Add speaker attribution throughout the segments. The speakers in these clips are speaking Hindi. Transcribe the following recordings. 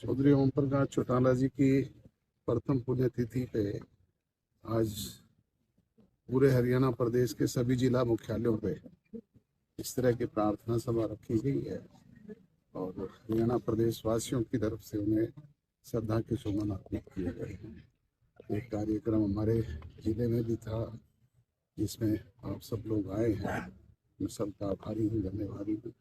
Speaker 1: चौधरी ओम प्रकाश चौटाला जी की प्रथम पुण्यतिथि पे आज पूरे हरियाणा प्रदेश के सभी जिला मुख्यालयों पे इस तरह की प्रार्थना सभा रखी गई है और हरियाणा प्रदेश वासियों की तरफ से उन्हें श्रद्धा के सुमन अर्पित किए गए हैं। एक कार्यक्रम हमारे जिले में भी था जिसमें आप सब लोग आए हैं। मैं सबका आभारी हूँ, धन्यवादी हूँ।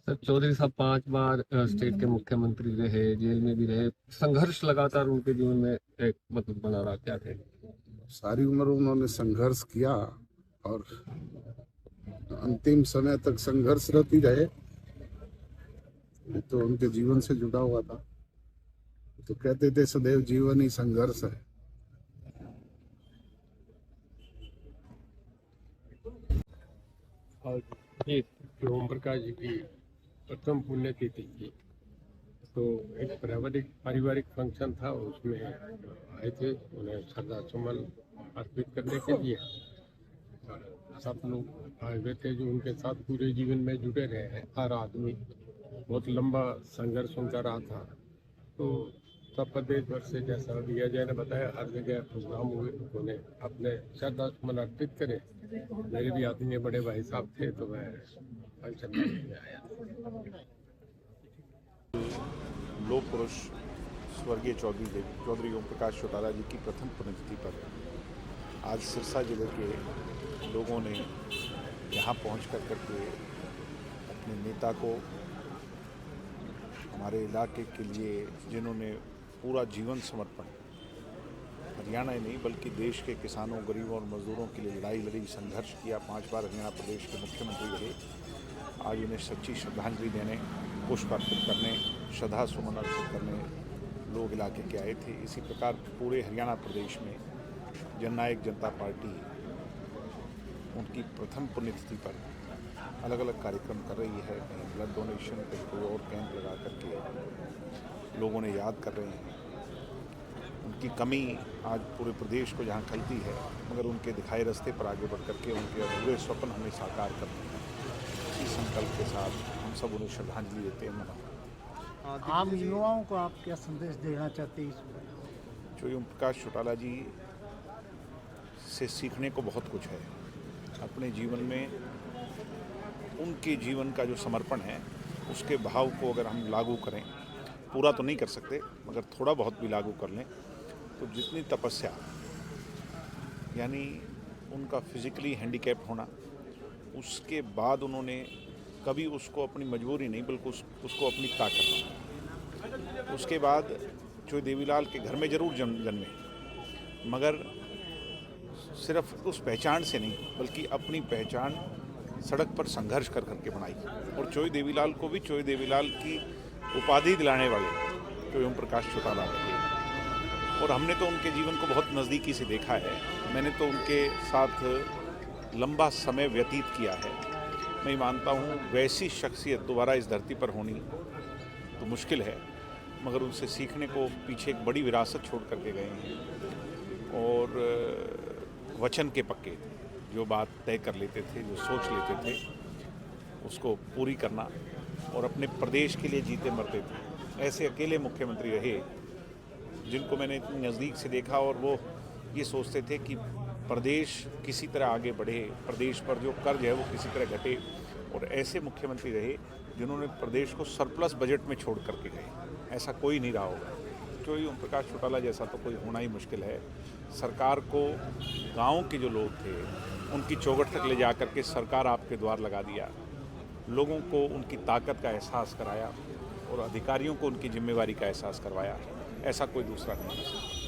Speaker 2: सर, चौधरी साहब 5 बार स्टेट के मुख्यमंत्री रहे, जेल में भी रहे, संघर्ष लगातार उनके जीवन में एक मतलब बना रहा, क्या थे?
Speaker 1: सारी उम्र उन्होंने संघर्ष किया और अंतिम समय तक संघर्षरत ही रहे। तो उनके जीवन से जुड़ा हुआ था, तो कहते थे सदैव जीवन ही संघर्ष है।
Speaker 3: और ये ओम प्रकाश जी की प्रथम पुण्यतिथि की तो एक पारिवारिक फंक्शन था, उसमें आए थे, उन्हें श्रद्धा सुमन अर्पित करने के लिए सब लोग आए हुए थे जो उनके साथ पूरे जीवन में जुड़े रहे हैं। हर आदमी बहुत लंबा संघर्ष उनका रहा था। तो सब प्रदेश भर से, जैसा अभी अजय ने बताया, हर जगह प्रोग्राम हुए, उन्हें अपने श्रद्धा सुमन अर्पित करे। मेरे भी आदमी बड़े भाई साहब थे तो मैं फंक्शन में आया।
Speaker 4: लोक पुरुष स्वर्गीय चौधरी ओम प्रकाश चौटाला जी की प्रथम पुण्यतिथि पर आज सिरसा जिले के लोगों ने यहाँ पहुँच कर के अपने नेता को, हमारे इलाके के लिए जिन्होंने पूरा जीवन समर्पण हरियाणा ही नहीं बल्कि देश के किसानों, गरीबों और मजदूरों के लिए लड़ाई लड़ी, संघर्ष किया, 5 बार हरियाणा प्रदेश के मुख्यमंत्री रहे, आज उन्हें सच्ची श्रद्धांजलि देने, पुष्प अर्पित करने, श्रद्धा सुमन अर्पित करने लोग इलाके के आए थे। इसी प्रकार पूरे हरियाणा प्रदेश में जननायक जनता पार्टी उनकी प्रथम पुण्यतिथि पर अलग अलग कार्यक्रम कर रही है। कहीं ब्लड डोनेशन, कहीं कोई और कैंप लगा करके लोगों ने याद कर रहे हैं। उनकी कमी आज पूरे प्रदेश को जहाँ खलती है, मगर उनके दिखाए रास्ते पर आगे बढ़ करके उनके अधूरे स्वप्न हमें साकार करते हैं। इसी संकल्प के साथ हम सब उन्हें श्रद्धांजलि देते हैं।
Speaker 5: आम युवाओं को आप क्या संदेश देना चाहते हैं?
Speaker 4: चौधरी ओम प्रकाश चौटाला जी से सीखने को बहुत कुछ है। अपने जीवन में उनके जीवन का जो समर्पण है, उसके भाव को अगर हम लागू करें, पूरा तो नहीं कर सकते मगर थोड़ा बहुत भी लागू कर लें, तो जितनी तपस्या, यानी उनका फिजिकली हैंडीकैप होना, उसके बाद उन्होंने कभी उसको अपनी मजबूरी नहीं बल्कि उसको अपनी ताकत माना। उसके बाद चौधरी देवीलाल के घर में जरूर जन्मे, मगर सिर्फ उस पहचान से नहीं बल्कि अपनी पहचान सड़क पर संघर्ष कर करके बनाई। और चौधरी देवीलाल को भी चौधरी देवीलाल की उपाधि दिलाने वाले चौधरी ओम प्रकाश चौटाला थे। और हमने तो उनके जीवन को बहुत नज़दीकी से देखा है। मैंने तो उनके साथ लंबा समय व्यतीत किया है। मैं मानता हूँ वैसी शख्सियत दोबारा इस धरती पर होनी तो मुश्किल है, मगर उनसे सीखने को पीछे एक बड़ी विरासत छोड़ करके गए हैं। और वचन के पक्के, जो बात तय कर लेते थे, जो सोच लेते थे, उसको पूरी करना और अपने प्रदेश के लिए जीते मरते थे। ऐसे अकेले मुख्यमंत्री रहे जिनको मैंने इतनी नज़दीक से देखा और वो ये सोचते थे कि प्रदेश किसी तरह आगे बढ़े, प्रदेश पर जो कर्ज है वो किसी तरह घटे। और ऐसे मुख्यमंत्री रहे जिन्होंने प्रदेश को सरप्लस बजट में छोड़ करके गए। ऐसा कोई नहीं रहा होगा। चौधरी ओम प्रकाश चौटाला जैसा तो कोई होना ही मुश्किल है। सरकार को गाँव के जो लोग थे उनकी चौखट तक ले जा करके सरकार आपके द्वार लगा दिया, लोगों को उनकी ताकत का एहसास कराया और अधिकारियों को उनकी जिम्मेवारी का एहसास करवाया। ऐसा कोई दूसरा नहीं है।